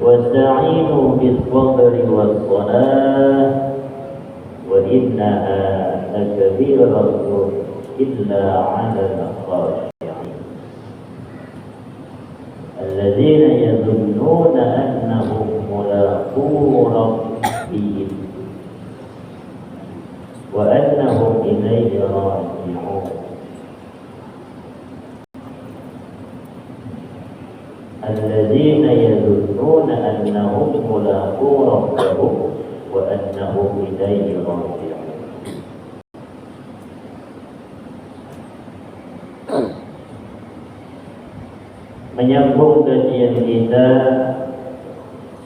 واستعينوا بالصبر والصلاة وإنها لكبيرة إلا على الخاشعين الذين يظنون أنهم ملاقو ربهم وأنهم إليه راجعون الذين يظنون أنهم ملاقو ربهم وأنهم إليه راجعون. Menyambung kajian kita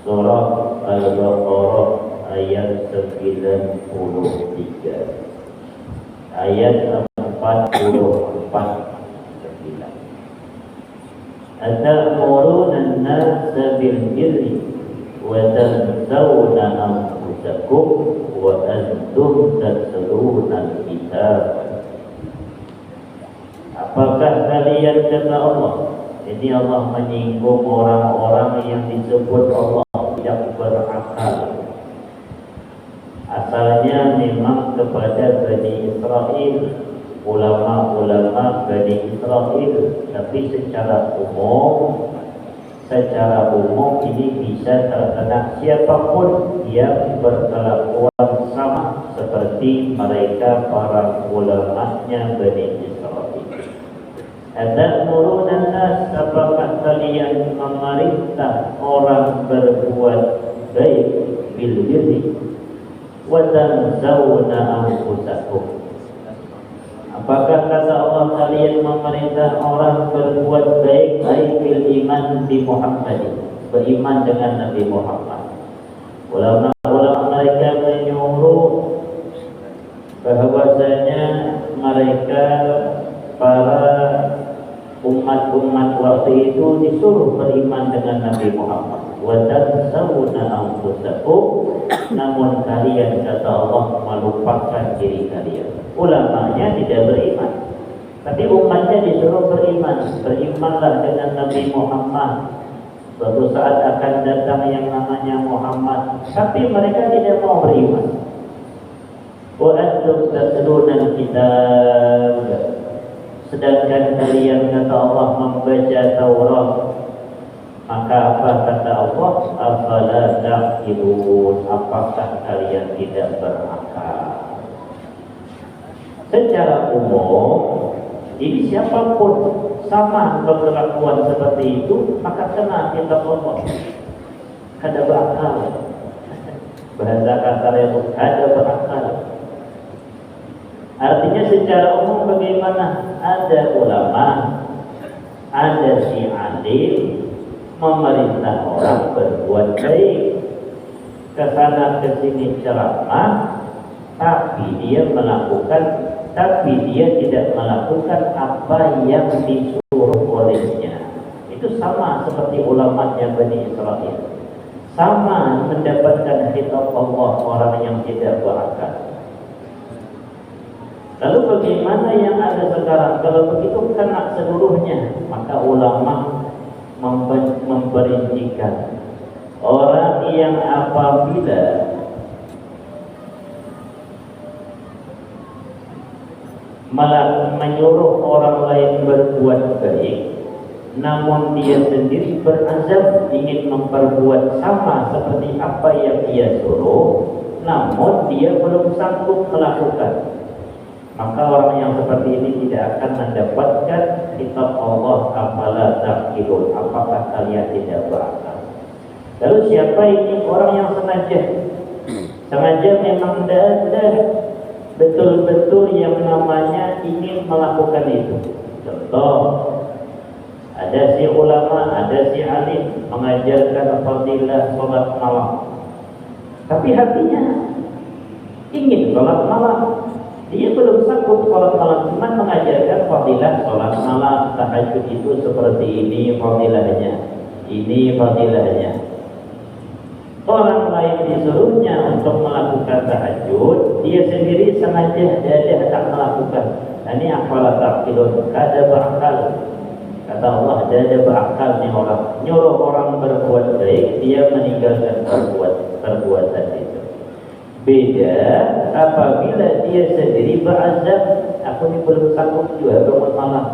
surah Al-Baqarah ayat 93, ayat 44. أتأمرون الناس بالبر وتنسون أنفسكم وأنتم تتلون الكتاب. Apakah kalian, kata Allah, ini Allah menyinggung orang-orang yang disebut Allah tidak berakal. Asalnya memang kepada Bani Israel, ulama-ulama Bani Israel, tapi secara umum ini bisa terkena siapapun yang berkelakuan sama seperti mereka para ulamanya Bani Israel. Atamuruna an-nas, apakah kalian memerintah orang berbuat baik bil birri wa tansawna anfusakum. Apakah kata Allah kalian memerintah orang berbuat baik bil iman di Muhammad, beriman dengan Nabi Muhammad. Ulama-ulama mereka menyuruh bahwasanya mereka para umat-umat waktu itu disuruh beriman dengan Nabi Muhammad. Wa tansawna anfusakum, namun kalian, kata Allah, melupakan diri kalian. Ulamanya tidak beriman, tapi umatnya disuruh beriman. Berimanlah dengan Nabi Muhammad. Suatu saat akan datang yang namanya Muhammad, tapi mereka tidak mau beriman. Wa antum tatluna al-kitab, sedangkan kalian, kata Allah, membaca Taurat. Maka apa kata Allah? Afala ta'qilun, apakah kalian tidak berakal? Secara umum, ini siapapun sama berkelakuan seperti itu, maka kena kitab Allah. Ada berakal. Bahasa kasar itu ada berakal. Artinya secara umum bagaimana? Ada ulama, ada si alim memerintah orang berbuat baik, kesana kesini ceramah, tapi dia tidak melakukan apa yang disuruh olehnya. Itu sama seperti ulamanya Bani Israel, sama mendapatkan kitab Allah orang yang tidak berakal. Lalu bagaimana yang ada sekarang? Kalau begitu kena seluruhnya. Maka ulama memperincikan orang yang apabila menyuruh orang lain berbuat baik, namun dia sendiri berazam ingin memperbuat sama seperti apa yang dia suruh, namun dia belum sanggup melakukan, maka orang yang seperti ini tidak akan mendapatkan kitab Allah. Afala ta'qilun, apakah kalian tidak berakal? Lalu siapa ini orang yang sengaja memang ada betul-betul yang namanya ingin melakukan itu? Contoh, ada si ulama, ada si alim mengajarkan fadilah sholat malam, tapi hatinya ingin sholat malam. Dia belum sanggup sholat malam, cuma mengajarkan fadilah sholat malam. Tahajud itu seperti ini fadilahnya, ini fadilahnya. Orang lain disuruhnya untuk melakukan tahajud, dia sendiri sengaja dia tak melakukan. Ini afala ta'qilun, kada berakal. Kata Allah, ada berakalnya orang, nyuruh orang berbuat baik, dia meninggalkan perbuatan itu. Beda apabila dia sendiri berazam, aku ini belum sanggup juga bangun malam,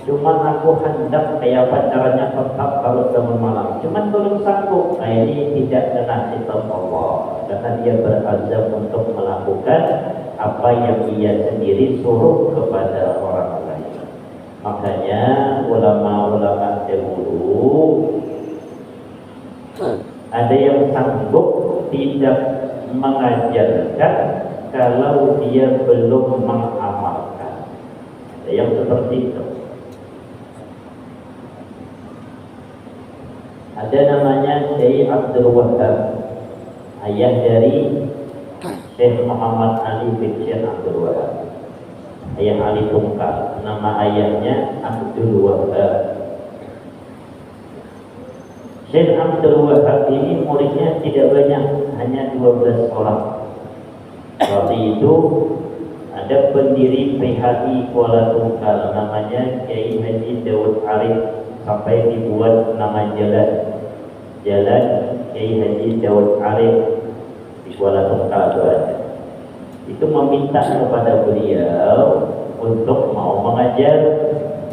cuman aku hendak kayak apa caranya tetap harus bangun malam, cuman belum sanggup. Nah, ini tidak kena sifat Allah, karena dia berazam untuk melakukan apa yang ia sendiri suruh kepada orang lain. Makanya ulama-ulama dahulu ada yang sanggup tidak mengajarkan kalau dia belum mengamalkan. Ada yang seperti itu. Ada namanya Syekh Abdul Wahab, ayah dari Syekh Muhammad Ali bin Syekh Abdul Wahab, ayah Ali Tungkal. Nama ayahnya Abdul Wahab. Syekh Abdul Wahab ini muridnya tidak banyak, hanya 12 orang. Waktu itu ada pendiri PHI Kuala Tungkal namanya Kiai Haji Daud Arif, sampai dibuat nama jalan Kiai Haji Daud Arif di Kuala Tungkal itu ada. Itu meminta kepada beliau untuk mau mengajar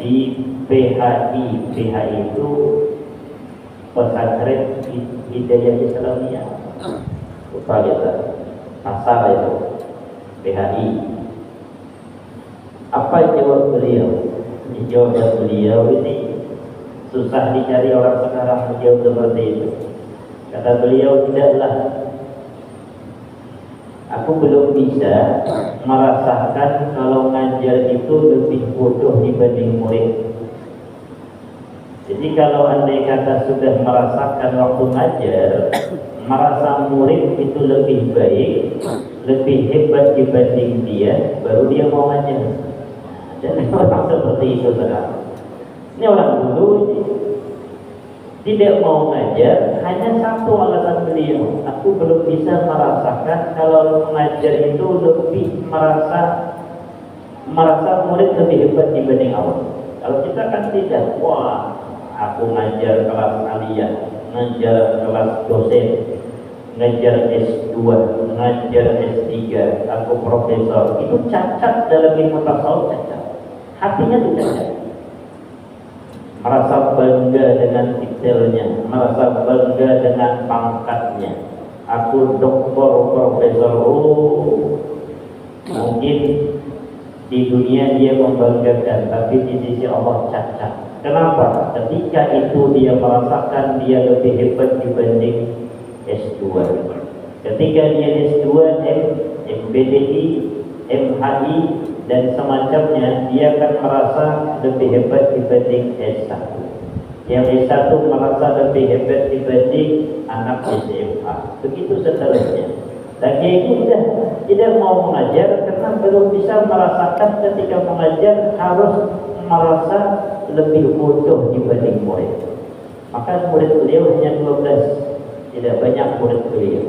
di PHI. PHI itu pesantren Hidayah Islamiyah. Lupa kita pasar itu PHI. Apa jawab beliau? Jawab beliau ini susah dicari orang sekarang menjawab seperti itu. Kata beliau, tidaklah, aku belum bisa merasakan kalau ngajar itu lebih bodoh dibanding murid. Jadi kalau andai kata sudah merasakan waktu ngajar, merasa murid itu lebih baik, lebih hebat dibanding dia, baru dia mau ngajar. Dan orang seperti itu sekarang. Ini orang dulu tidak mau ngajar, hanya satu alasan beliau, aku belum bisa merasakan kalau mengajar itu lebih merasa murid lebih hebat dibanding awal. Kalau kita kan tidak, wah, aku ngajar kelas aliyah, ngajar kelas dosen, ngajar S2, ngajar S3, aku profesor. Itu cacat dalam ilmu tasawuf, cacat. Hatinya itu cacat. Merasa bangga dengan titelnya, merasa bangga dengan pangkatnya. Aku doktor, profesor. Mungkin di dunia dia membanggakan, tapi di sisi Allah cacat. Kenapa? Ketika itu dia merasakan dia lebih hebat dibanding S2. Ketika dia S2, MPDI, MHI dan semacamnya, dia akan merasa lebih hebat dibanding S1. Yang S1 merasa lebih hebat dibanding anak SMA. Begitu seterusnya. Dan itu sudah tidak mau mengajar karena belum bisa merasakan ketika mengajar harus merasa lebih bodoh dibanding murid. Maka murid beliau hanya 12, tidak banyak murid beliau.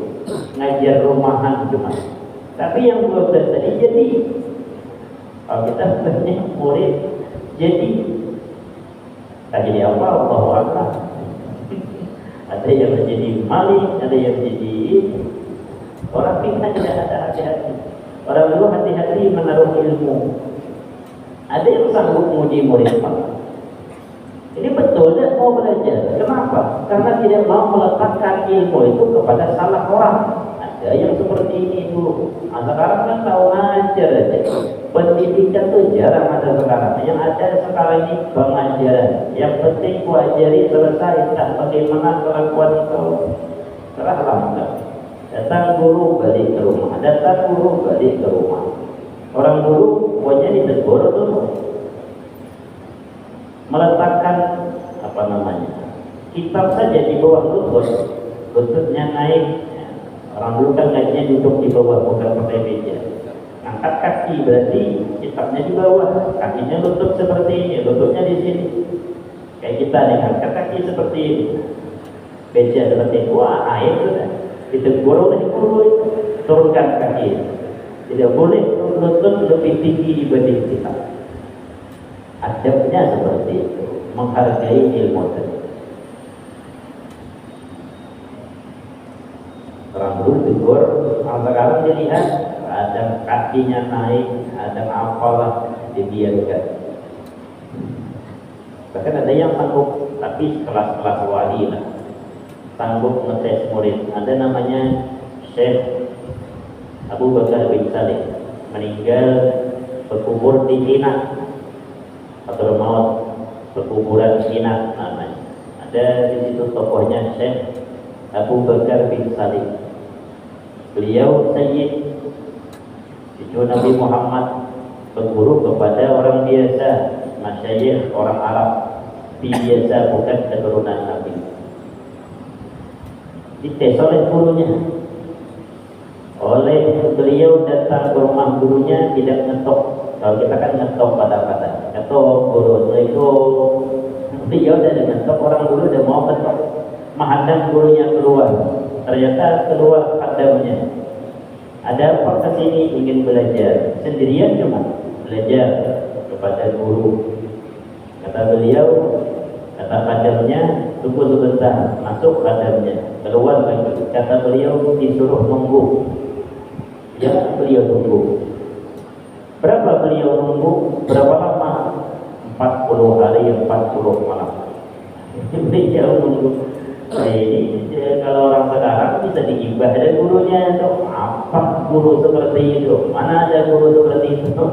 Ngajar rumahan cuma. Tapi yang 12 tadi jadi. Kalau kita banyak murid jadi apa? Allahu Akbar. Ada yang menjadi maling, ada yang jadi orang kita tidak ada hati-hati. Orang dulu hati-hati menaruh ilmu. Ada yang sanggup muji murid. Ini betul dia mau belajar. Kenapa? Karena tidak mau meletakkan ilmu itu kepada salah orang. Ada yang seperti ini dulu. Nah, sekarang kan tahu ngajar aja. Pendidikan itu jarang ada sekarang. Yang ada sekarang ini pengajaran. Yang penting ku ajari selesai. Tak bagaimana kelakuan kau. Serahlah enggak. Datang guru balik ke rumah. Datang guru balik ke rumah. Orang dulu pokoknya ditegur dulu. Meletakkan kitab saja di bawah lutut, lututnya naik. Orang dulu kan ngajinya duduk di bawah, bukan pakai meja. Angkat kaki berarti kitabnya di bawah, kakinya lutut seperti ini, lututnya di sini. Kayak kita nih, angkat kaki seperti ini, meja seperti ini. Wah, air sudah ditegur oleh guru, turunkan kaki. Tidak boleh lutut lebih tinggi dibanding kitab. Adabnya seperti itu. menghargai ilmu tadi. Orang dulu tegur, sekarang dilihat ada kakinya naik, ada apalah dibiarkan. Bahkan ada yang sanggup, tapi kelas-kelas wali lah, sanggup ngetes murid. Ada namanya Syekh Abu Bakar bin Salim, meninggal berkubur di Cina, atau maut perkuburan Cina namanya. Ada di situ tokohnya Syekh Abu Bakar bin Salim. Beliau Sayyid, cucu Nabi Muhammad, berguru kepada orang biasa, masyayikh orang Arab biasa, bukan keturunan Nabi. Dites oleh gurunya. Oleh beliau datang ke rumah gurunya, tidak ngetok. Kalau kita kan ngetok pada kata ngetok guru itu, beliau dari ngetok, orang guru udah mau ngetok, menghadang gurunya keluar. Ternyata keluar hadamnya. Ada apa kesini ingin belajar sendirian, cuma belajar kepada guru. Kata beliau, kata hadamnya, tunggu sebentar. Masuk hadamnya, keluar lagi. Kata beliau, disuruh nunggu. Ya, beliau tunggu. Berapa beliau nunggu? Berapa lama? 40 hari, 40 malam. Beliau nunggu. Ini kalau orang sekarang bisa diibah ada gurunya tuh. Apa guru seperti itu? Mana ada guru seperti itu?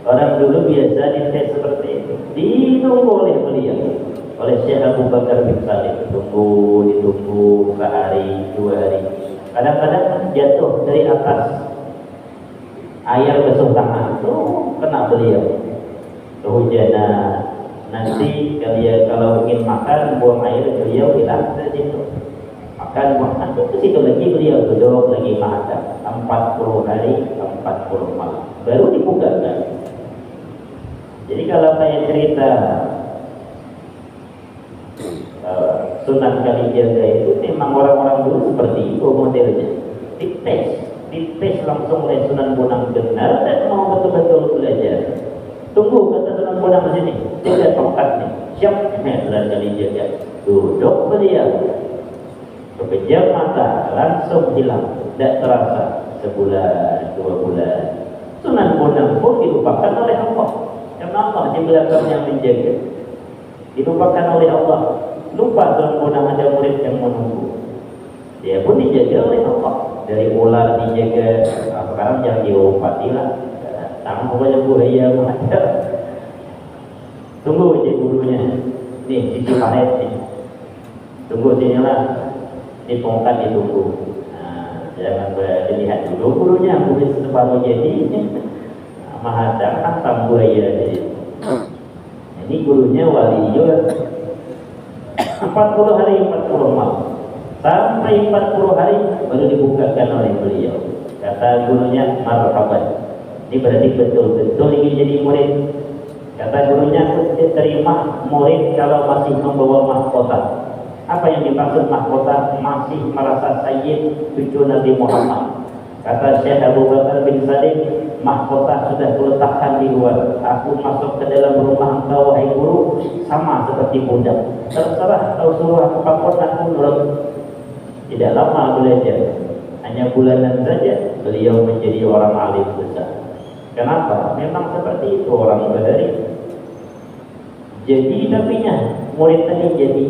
Orang dulu biasa dites seperti itu. Ditunggu oleh beliau, oleh Syekh Abu Bakar bin Salim. Ditunggu sehari, 2 hari. Kadang-kadang jatuh dari atas air basuh tangan, tuh kena beliau. Kehujanan. Nanti kalian kalau ingin makan, buang air, beliau bilang ke situ. Makan, buang air, ke situ lagi beliau duduk lagi makan. 40 hari, 40 malam. Baru dibuka kan. Jadi kalau saya cerita Sunan Kalijaga itu memang orang-orang dulu seperti itu modelnya. Dites langsung oleh Sunan Bonang benar dan mau betul-betul belajar. Tunggu, kata Sunan Bonang di sini, jaga tongkat nih, siap. Sunan Kalijaga duduk beliau, kepejam mata, langsung hilang, tidak terasa. Sebulan, 2 bulan, Sunan Bonang pun dilupakan oleh Allah. Karena Allah di belakang yang menjaga, dilupakan oleh Allah. Lupa Sunan Bonang ada murid yang menunggu. Dia pun dijaga oleh Allah. Dari ular dijaga, sekarang jangan diobati lah. Tangan pokoknya buaya ada. Tunggu aja gurunya. Nih, sisi paret nih. Tunggu sinilah. Di tongkat ditunggu. Nah, jangan dilihat dulu gurunya. Mungkin separuh jadi. Mahadang hantam buaya jadi. Ini gurunya wali juga. 40 hari 40 malam. Sampai 40 hari baru dibukakan oleh beliau. Kata gurunya, marhaban. Ini berarti betul-betul ingin jadi murid. Kata gurunya, terima murid kalau masih membawa mahkota. Apa yang dimaksud mahkota? Masih merasa sayyid, cucu Nabi Muhammad. Kata Syekh Abu Bakar bin Salim, mahkota sudah kuletakkan di luar. Aku masuk ke dalam rumah engkau, wahai guru, sama seperti budak. Terserah kau suruh aku apapun, aku nurut. Tidak lama belajar, hanya bulanan saja beliau menjadi orang alim besar. Kenapa? Memang seperti itu orang Badari. Jadi tapinya murid tadi jadi.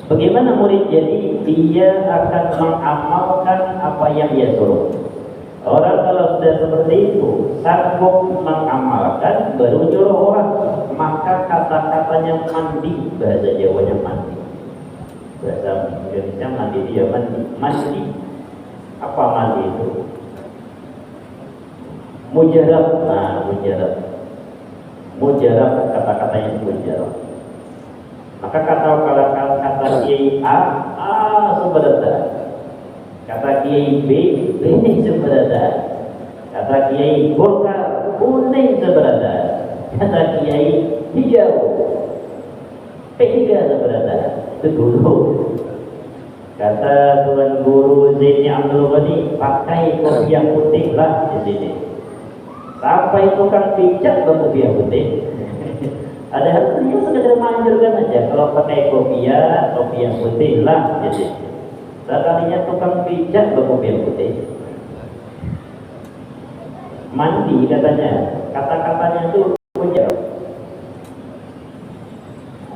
Bagaimana murid jadi? Dia akan mengamalkan apa yang dia suruh. Orang kalau sudah seperti itu, sanggup mengamalkan, baru nyuruh orang. Maka kata-katanya mandi, bahasa Jawanya mandi. Bahasa Indonesia mandi, dia mandi. Apa mandi itu? Mujarab. Nah, mujarab kata-katanya mujarab. Maka kata Kiai A sebenarnya. Kata Kiai B sebenarnya. Kata Kiai Golkar kuning sebenarnya. Kata Kiai hijau P3 sebenarnya. Itu dulu. Kata Tuan Guru Zaini Abdul Ghani, pakai kopiah putih lah di sini. Sampai tukang pijat berkopiah putih. Ada dia sekedar manjurkan aja. Kalau pakai kopiah putih lah gitu. Sekalinya tukang pijat kopiah putih. Mandi katanya, kata-katanya itu punya.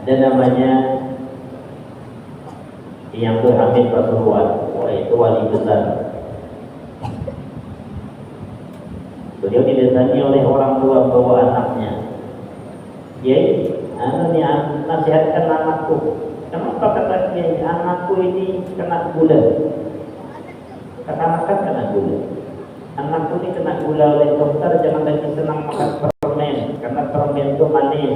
Ada namanya yang berhamil Rasulullah, wah itu wali besar. Beliau didatangi oleh orang tua bawa anaknya. Kiai, nasihatkan anakku. Kenapa kata Kiai, anakku ini kena gula? Kata-kata kena gula. Anakku ini kena gula oleh dokter, jangan lagi senang makan permen, karena permen itu manis.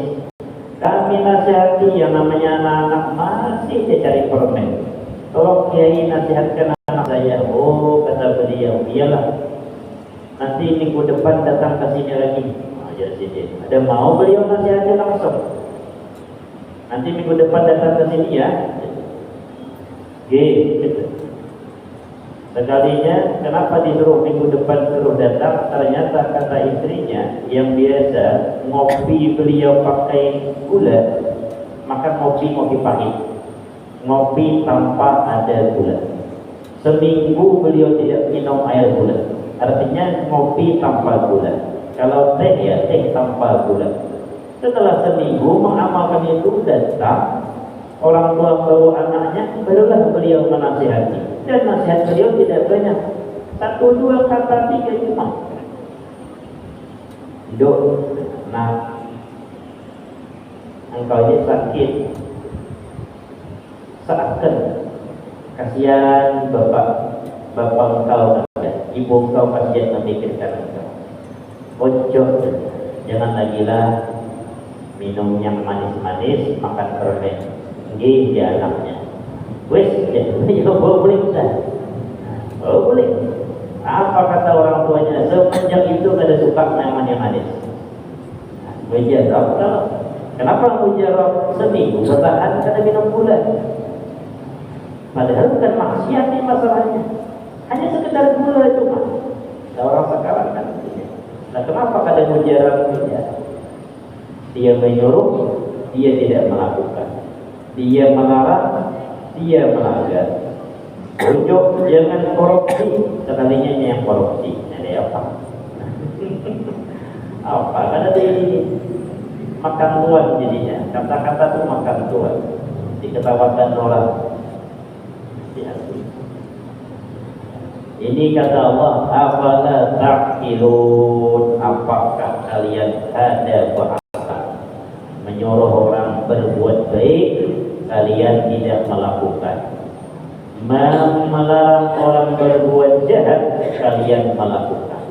Kami nasihati yang namanya anak-anak masih dia cari permen. Tolong Kiai nasihatkan anak saya. Oh, kata beliau, iyalah. Nanti minggu depan datang ke sini lagi. Ada mau beliau nasihatnya langsung. Nanti minggu depan datang ke sini ya. Gitu. Sekalinya kenapa disuruh minggu depan suruh datang? Ternyata kata istrinya yang biasa ngopi beliau pakai gula, maka ngopi pahit. Ngopi tanpa ada gula. Seminggu beliau tidak minum air gula. Artinya ngopi tanpa gula. Kalau teh ya teh tanpa gula. Setelah seminggu mengamalkan itu, datang orang tua bawa anaknya, barulah beliau menasihati. Dan nasihat beliau tidak banyak, 1, 2 kata, 3 cuma. Dok, nah engkau ini sakit, seakan kasihan bapak engkau, ibu engkau kasihan memikirkan engkau. Ojo, jangan lagi lah minum yang manis-manis, makan permen. Nggih dia anaknya. Wes, ya boleh kan? Oh boleh. Apa kata orang tuanya? Semenjak itu kada suka yang manis. Mujarab, kenapa mujarab? Seminggu bertahan kada minum gula. Padahal bukan maksiat ini masalahnya. Hanya sekedar gula cuma. Nah, orang sekarang kan. Nah, kenapa kada mujarab? Dia menyuruh, dia tidak melakukan. Dia melarang, dia melanggar. Ujuk jangan korupsi, sekalinya yang korupsi. Ada apa? Apa? Karena dia makan tuan jadinya. Kata-kata itu makan tuan. Diketawakan orang. Ini kata Allah, afala ta'qilun, apakah kalian ada berakal? Menyuruh orang berbuat baik, kalian tidak melakukan. Melarang orang berbuat jahat, kalian melakukan.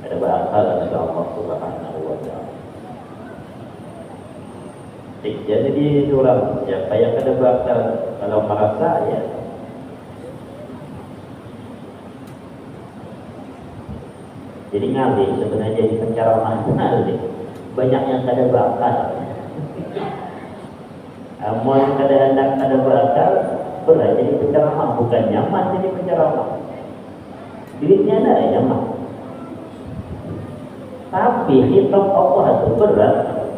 Ada berakal kata Allah Subhanahu wa ta'ala. Jadi surah, siapa yang ada berakal kalau merasa ya. Jadi ngalih sebenarnya di penceramah ngalih. Banyak yang kada bakal. Amun kada hendak kada bakal, berat jadi penceramah, bukan nyaman jadi penceramah. Duitnya ada nyaman. Tapi hitam Allah itu berat.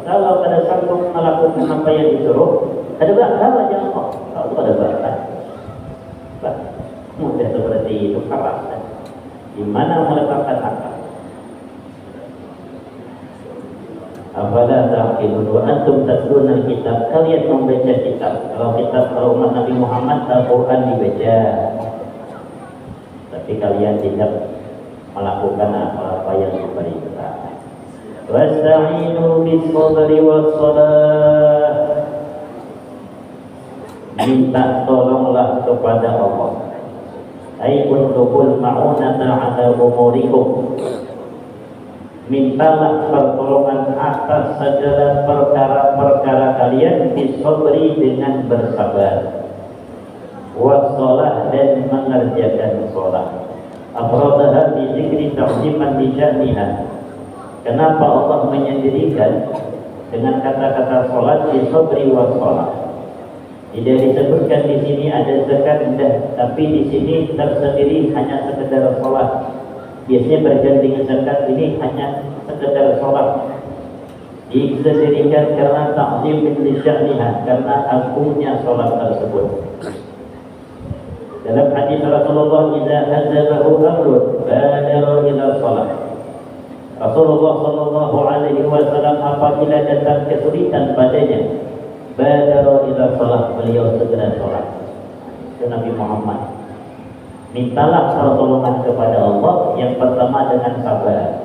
Kalau kada sanggup melakukan apa yang disuruh, kada bakal aja Allah. Kalau kada bakal, mudah seperti itu keras. Di mana meletakkan akal? Afala ta'qilun wa antum tatluna kitab, kalian membaca kitab. Kalau umat Nabi Muhammad Al-Quran dibaca, tapi kalian tidak melakukan apa-apa yang diperintah. Wasta'inu bis-sabri was-salah, minta tolonglah kepada Allah. Ai utlubul ma'unata 'ala umurikum, mintalah pertolongan atas segala perkara-perkara kalian, bisabri dengan bersabar, wassalah dan mengerjakan sholat. Afradaha bi dzikri ta'ziman li sya'niha. Kenapa Allah menyendirikan dengan kata-kata sholat, bisabri wassalah? Tidak disebutkan di sini ada zakat, tapi di sini tersendiri hanya sekedar sholat. Biasanya bergantian zakat, ini hanya sekedar sholat. Didirikan karena ta'zim li sya'niha, karena agungnya sholat tersebut. Dalam hadis Rasulullah, "Idza hazabahu amrun badara ila shalah." Rasulullah sallallahu alaihi wasallam apabila datang kesulitan padanya, badara ila shalah, beliau segera sholat. Itu Nabi Muhammad. Mintalah pertolongan kepada Allah, yang pertama dengan sabar,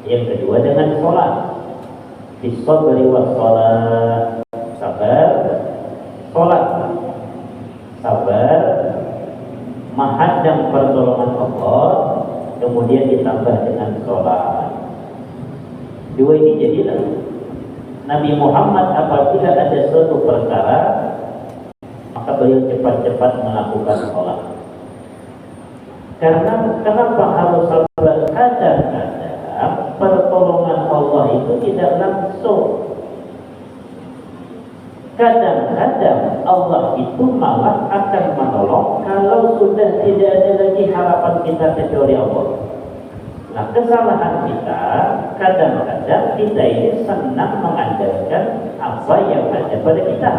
yang kedua dengan sholat. Bisabri was sholat, sabar, sholat, sabar, menghadang pertolongan Allah, kemudian ditambah dengan sholat. Dua ini jadilah Nabi Muhammad apabila ada suatu perkara, maka beliau cepat-cepat melakukan sholat. Karena kenapa harus sabar? Kadang-kadang pertolongan Allah itu tidak langsung. Kadang-kadang Allah itu malah akan menolong kalau sudah tidak ada lagi harapan kita kecuali Allah. Nah, kesalahan kita kadang-kadang kita ini senang mengandalkan apa yang ada pada kita.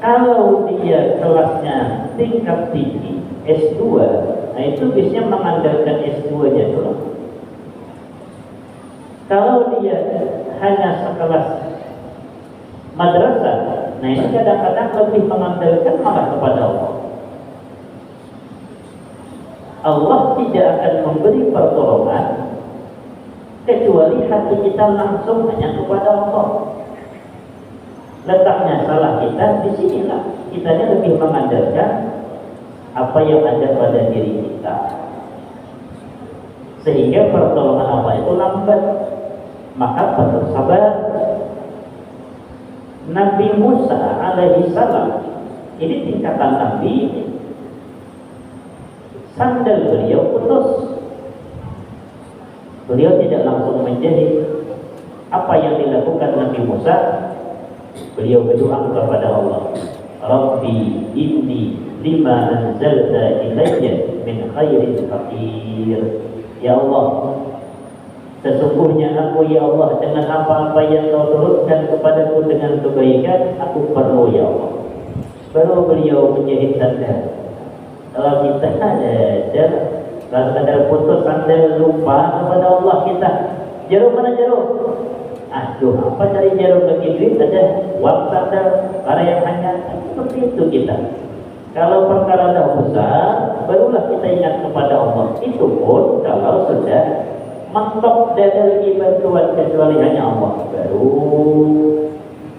Kalau dia kelasnya tingkat tinggi S2, nah itu biasanya mengandalkan S2-nya dulu. Kalau dia hanya sekelas madrasah, nah ini kadang-kadang lebih mengandalkan malah kepada Allah. Allah tidak akan memberi pertolongan kecuali hati kita langsung hanya kepada Allah. Letaknya salah kita di sinilah. Kitanya lebih mengandalkan apa yang ada pada diri kita, sehingga pertolongan Allah itu lambat. Maka perlu sabar. Nabi Musa alaihi salam ini tingkatan Nabi, sandal beliau putus. Beliau tidak langsung menjadi. Apa yang dilakukan Nabi Musa? Beliau berdoa kepada Allah, Rabbi inni lima anzalta ilayya min khairin faqir. Ya Allah, sesungguhnya aku ya Allah, dengan apa-apa yang kau turunkan kepadaku dengan kebaikan, aku perlu ya Allah. Baru beliau menjadi sandal. Kalau kita ada sandal putus, sandal lupa kepada Allah kita. Jarum mana jarum? Aduh, apa cari jarum bagi duit saja? Uang sandal, para yang hanya seperti itu kita. Kalau perkara dah besar, barulah kita ingat kepada Allah. Itu pun kalau sudah mentok dari lagi bantuan kecuali hanya Allah, baru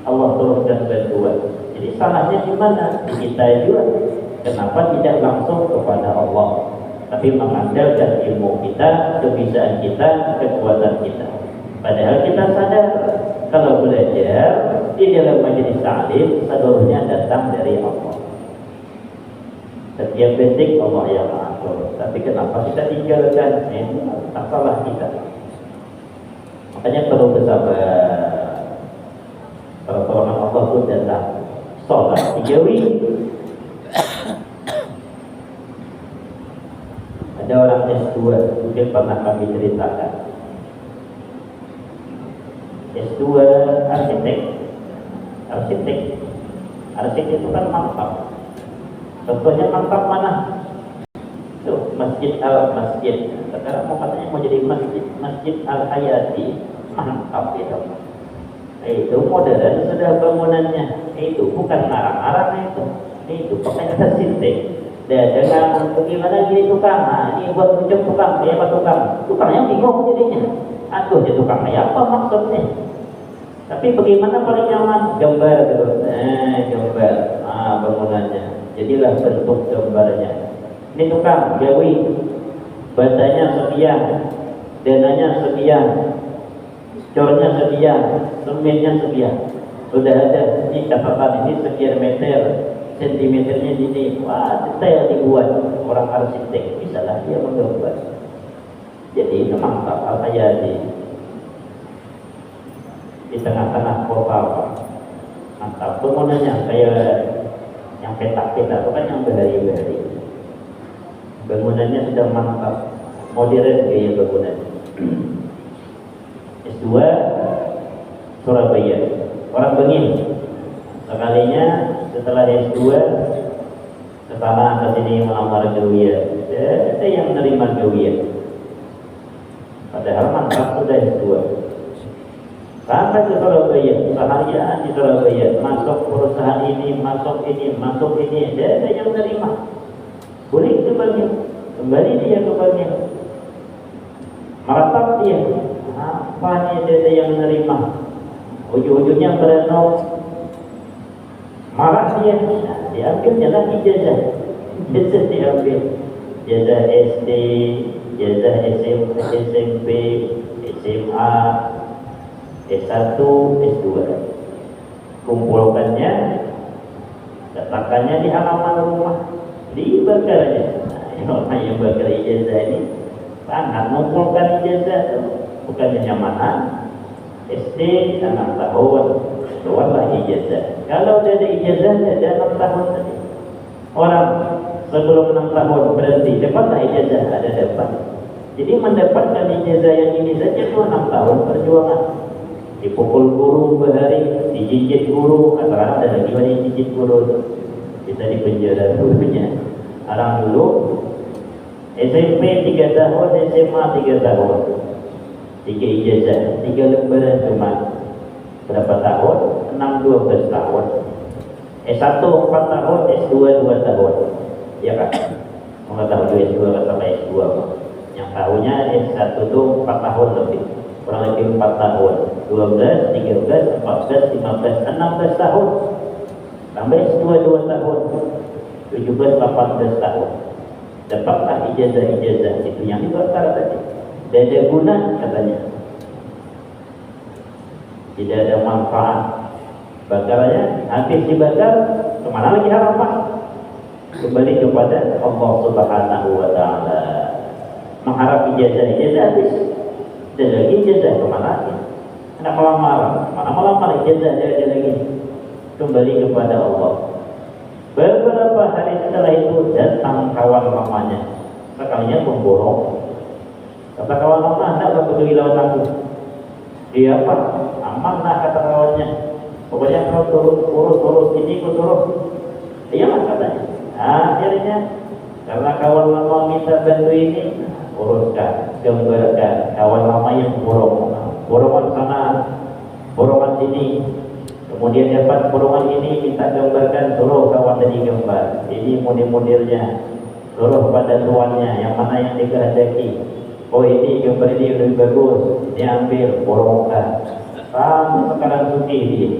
Allah turunkan bantuan. Jadi salahnya di mana? Kita juga. Kenapa tidak langsung kepada Allah, tapi mengandalkan ilmu kita, kebisaan kita, kekuatan kita. Padahal kita sadar kalau belajar di dalam majelis ta'lim seluruhnya datang dari Allah. Setiap detik Allah yang mengatur. Tapi kenapa kita tinggalkan? Ini tak salah kita. Makanya perlu bersabar. Pertolongan Allah pun datang. Sholat dijauhi. Ada orang S2, mungkin pernah kami ceritakan. S2 arsitek. Arsitek itu kan mantap. Contohnya mantap mana? Tuh, Masjid Al-Masjid. Sekarang mau katanya mau jadi Masjid Al-Hayati. Mantap itu. Itu modern sudah bangunannya. Itu bukan ngarang-ngarang itu. Itu pakai arsitek. Dan dengan bagaimana gini tukang, nah, ini buat muncul tukang, kayak apa tukang? Tukangnya bingung jadinya. Aduh, ya tukang kayak apa maksudnya? Tapi bagaimana paling nyaman? Gambar terus. Gambar. Bangunannya. Jadilah bentuk gambarnya. Ini tukang, gawi. Batanya sekian, dananya sekian, cornya sekian, semennya sekian. Sudah ada ini catatan, ini sekian meter, sentimeternya ini. Wah, detail dibuat orang arsitek. Bisalah dia menggambar. Jadi itu mantap saya di tengah-tengah kota. Mantap. Bangunannya kayak yang petak-petak itu kan yang berhari-hari. Bangunannya sudah mantap, modern gaya bangunan. S2 Surabaya, orang Bengin. Sekalinya setelah S2 ke sana ke sini melamar Jawiya. Ada yang menerima Jawiya. Padahal mantap sudah S2. Sampai ke Surabaya, seharian di Surabaya, masuk perusahaan ini, masuk ini, ada yang menerima. Boleh kembali dia ke Bengin. Meratap dia, apa nih ada yang menerima? Ujung-ujungnya berenung, marah dia, diambilnya lagi ijazah diambil, ijazah SD, ijazah SMP, SMA, S1, S2, kumpulkannya, letakkannya di halaman rumah, dibakarnya. Orang yang bakar ijazah ini sangat mengumpulkan ijazah, bukan kenyamanan. SD 6 tahun, keluarlah ijazah. Kalau udah ada ijazah, ada 6 tahun tadi. Orang sebelum 6 tahun berhenti, dapatlah ijazah, ada dapat. Jadi mendapatkan ijazah yang ini saja itu 6 tahun perjuangan. Dipukul guru berhari, dijijit guru, antara ada lagi yang dijijit guru, kita di penjara dulunya. Orang dulu SMP 3 tahun, SMA 3 tahun, 3 ijazah, 3 lembaran cuma berapa tahun? 6-12 tahun. S1 4 tahun, S2 2 tahun. Ya kan? Mengetahui S2 sampai S2. Yang tahunya S1 itu 4 tahun lebih. Kurang lebih 4 tahun. 12, 13, 14, 15, 16 tahun. Sampai S2 2 tahun. 17, 18 tahun. Dapatlah ijazah-ijazah itu yang dibakar tadi. Tidak ada guna katanya, tidak ada manfaat. Bakarnya habis dibakar, kemana lagi harapan? Kembali kepada Allah Subhanahu wa Ta'ala. Mengharap ijazah habis, tidak lagi ijazah, kemana lagi? Anak melamar, mana melamar ijazah ada lagi. Kembali kepada Allah. Beberapa hari setelah itu datang kawan lamanya, sekalinya membohong. Kata kawan lama, tidak peduli lawan aku. Dia apa? Aman lah kata kawannya. Pokoknya kau turut ini, kau turut. Iya lah katanya. Akhirnya karena kawan lama minta bantu ini, uruskan, gambarkan. Kawan lama yang borongan sana, borongan sini. Kemudian dapat borongan ini, minta gambarkan, suruh kawan tadi gambar. Ini model-modelnya, suruh pada tuannya, yang mana yang dikehendaki. Oh ini gambar ini lebih bagus, diambil, borongkan. Sampai sekarang suci dia.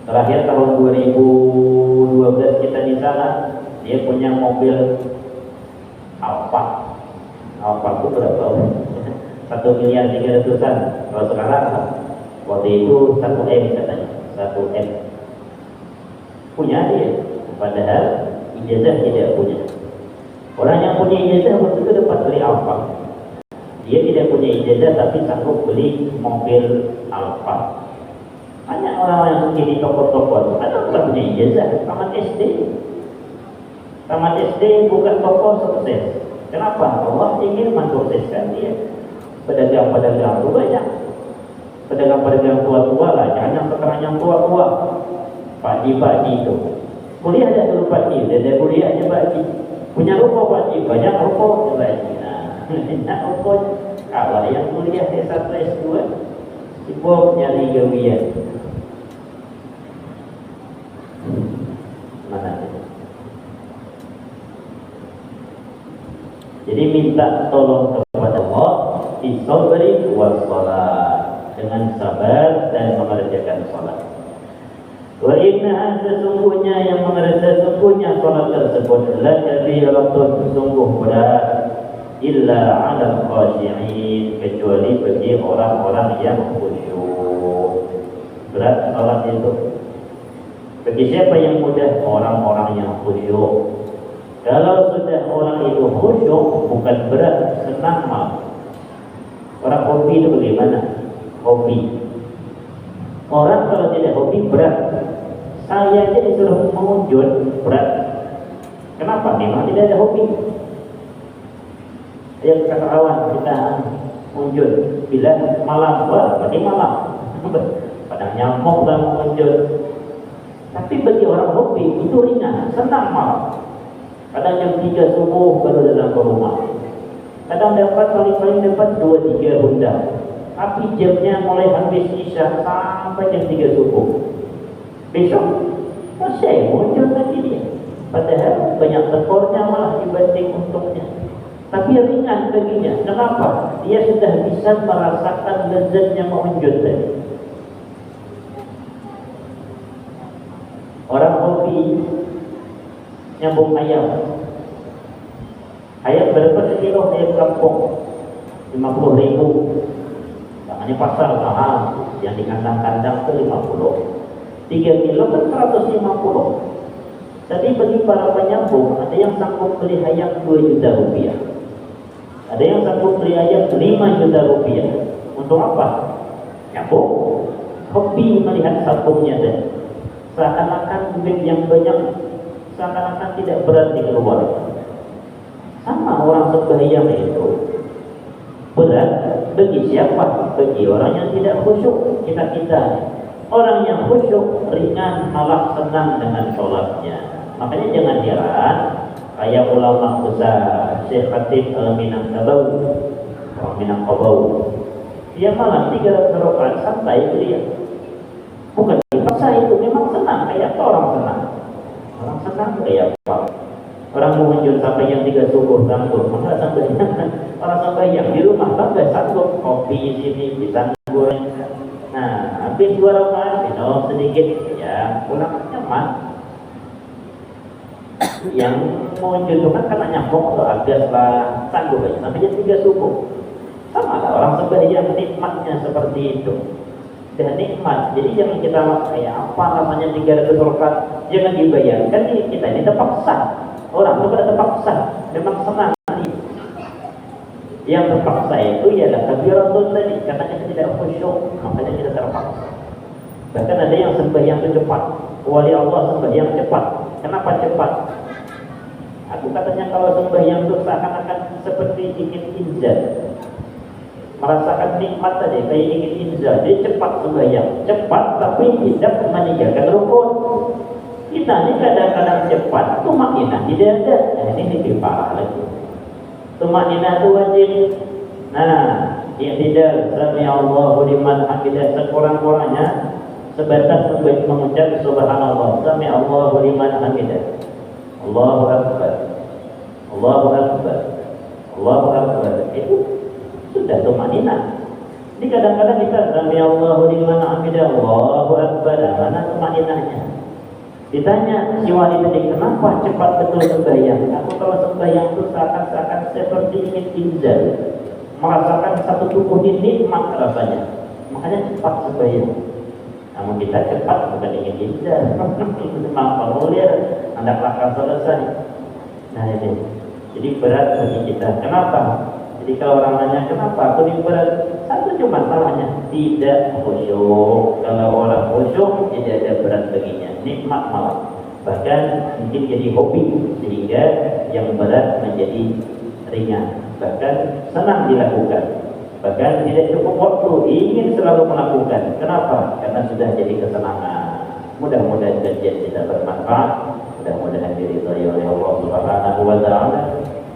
Terakhir tahun 2012 kita di sana, dia punya mobil Alfa itu berapa? 1.300.000-an. Kalau sekarang waktu itu 1M katanya, 1M. Punya dia, padahal ijazah tidak punya. Orang yang punya ijazah waktu itu dapat beli Alfa. Dia tidak punya ijazah tapi sanggup beli mobil Alfa. Hanya orang yang pergi di toko-toko, ada orang punya ijazah, tamat SD. Tamat SD bukan toko sukses. Kenapa? Allah ingin mensukseskan dia. Pedagang-pedagang itu banyak. Pedagang-pedagang tua-tua lah, jangan sekarang yang tua-tua. Pakcik-pakcik itu. Kuliah ada dulu pakcik, ada kuliahnya pakcik. Punya ruko pakcik, banyak ruko pakcik. Banyak ruko. Kalau yang kuliah S1, S2, sibuk nyari gawian. Mana itu? Jadi minta tolong kepada Allah bisabri was salat, dengan sabar dan mengerjakan salat. Wa inna sesungguhnya yang mengerjakan sesungguhnya salat tersebut la kabiratun, sungguh berat, illa 'alal khashi'in, kecuali bagi orang-orang yang khusyuk. Berat salat itu. Bagi siapa yang mudah? Orang-orang yang khusyuk. Kalau sudah orang itu khusyuk, bukan berat, senang malah. Orang hobi itu bagaimana? Hobi. Orang kalau tidak hobi berat. Saya aja disuruh mengunjun berat. Kenapa? Memang tidak ada hobi. Yang kata kawan kita unjun bila malam, berarti malam. Pada nyamuk dan mengenjut. Tapi bagi orang hobi itu ringan, senang malam. Kadang jam 3 subuh baru datang ke rumah. Kadang dapat paling dapat 2-3 undang. Tapi jamnya mulai habis isya sampai jam 3 subuh. Besok selesai muncul lagi dia. Padahal banyak tekornya malah dibanding untungnya. Tapi ringan baginya. Kenapa? Dia sudah bisa merasakan lezatnya mengunjut tadi. Orang hobi nyambung ayam. Ayam berapa sekilo ayam kampung? 50.000. Makanya pasar mahal. Yang di kandang-kandang itu 50. 3 kilo kan 150. Tadi bagi para penyambung, ada yang sanggup beli ayam 2 juta rupiah. Ada yang sanggup beli ayam 5 juta rupiah. Untuk apa? Nyambung. Hobi melihat sabungnya tadi. Seakan-akan duit yang banyak, seakan-akan tidak berat dikeluarkan. Sama orang sembahyang itu berat bagi siapa? Bagi orang yang tidak khusyuk. Kita orang yang khusyuk ringan malah senang dengan sholatnya. Makanya jangan heran kayak ulama besar Syekh Khatib Al-Minangkabau, dia malam 3 rakaat santai dia. Bukan dipaksa itu, memang senang kayak orang senang. Orang senang kayak apa? Orang muncul sampai yang 3 subuh sanggup, maka sampai orang sampai yang di rumah sampai sanggup kopi sini bisa goreng. Nah, habis 2 rakaat minum sedikit ya, pulang nyaman. Yang muncul itu kan karena nyambung atau agas lah, sanggup aja sampai jam 3 subuh. Sama lah orang sembahyang nikmatnya seperti itu. Dan nikmat. Jadi jangan kita kayak apa namanya 300 rakaat, jangan dibayangkan kita ini terpaksa. Orang itu pada terpaksa, memang senang. Yang terpaksa itu ialah kabiratul tadi, karena kita tidak khusyuk, makanya kita terpaksa. Bahkan ada yang sembahyang itu cepat. Wali Allah sembahyang cepat. Kenapa cepat? Aku katanya kalau sembahyang itu seakan-akan seperti ingin inzal. Merasakan nikmat tadi, kayak ingin inzal. Dia cepat sembahyang, cepat tapi tidak meninggalkan rukun. Kita ini kadang-kadang cepat, tumakninah tidak ada. Nah, ini lebih parah lagi. Tumakninah itu wajib. Nah, yang tidak sami Allahu liman hamidah sekurang-kurangnya sebatas mengucap subhanallah, sami Allahu liman hamidah. Allahu akbar. Allahu akbar. Allahu akbar. Itu sudah tumakninah. Jadi kadang-kadang kita sami Allahu liman hamidah, Allahu akbar. Mana tumakninahnya? Ditanya si wali tadi, kenapa cepat betul sembahyang? Aku kalau sembahyang itu seakan-akan seperti ingin inzal, merasakan satu tubuh ini nikmat rasanya. Makanya cepat sembahyang. Namun kita cepat bukan ingin inzal. Memang formulir, anda akan selesai. Nah ini, jadi berat bagi kita. Kenapa? Jadi kalau orang nanya kenapa aku ini berat, satu cuma salahnya tidak khusyuk. Kalau orang khusyuk tidak ada berat baginya, nikmat malah. Bahkan mungkin jadi hobi sehingga yang berat menjadi ringan. Bahkan senang dilakukan. Bahkan tidak cukup waktu ingin selalu melakukan. Kenapa? Karena sudah jadi kesenangan. Mudah-mudahan kajian kita bermanfaat. Mudah-mudahan diridhai oleh Allah Subhanahu wa taala.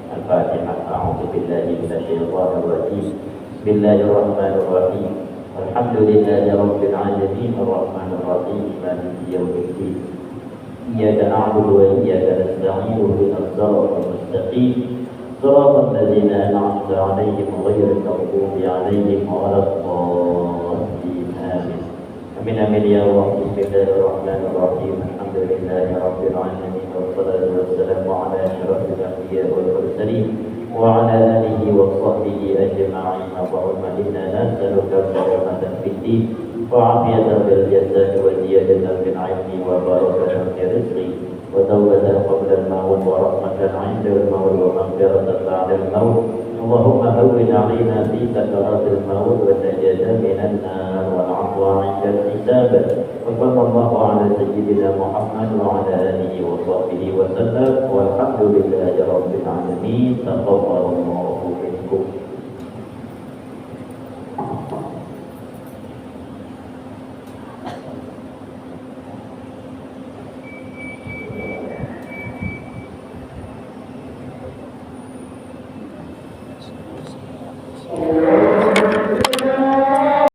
Al-Fatihah. A'udzu billahi minasyaitonir rajim. Bismillahirrahmanirrahim. Alhamdulillahi rabbil alamin arrahmanir rahim maliki yaumiddin. Iyyaka na'budu wa iyyaka nasta'in ihdinas siratal mustaqim. Shiratal ladzina an'amta 'alaihim ghairil maghdubi 'alaihim waladdallin. Amin. Amin amin ya Allah. Bismillahirrahmanirrahim. Alhamdulillahi rabbil alamin wassalatu wassalamu ala asyrafil anbiya'i wal mursalin wa ala alihi wa sahbihi ajma'in. Allahumma inna nas'aluka salamatan fid din wa 'afiyatan fil jasad wa ziyadatan fil 'ilmi wa barakatan fil rizqi wa tawbatan qabla al-maut wa rahmatan 'inda al-maut wa maghfiratan ba'da al-maut. Allahumma hawwin 'alaina fi sakaratil maut wa najatan minan nar wal 'afwa 'inda al-hisab. Wa sallallahu 'ala sayyidina Muhammad wa 'ala alihi wa sahbihi wa sallam. Walhamdulillahi rabbil alamin. Taqabbalallahu minkum.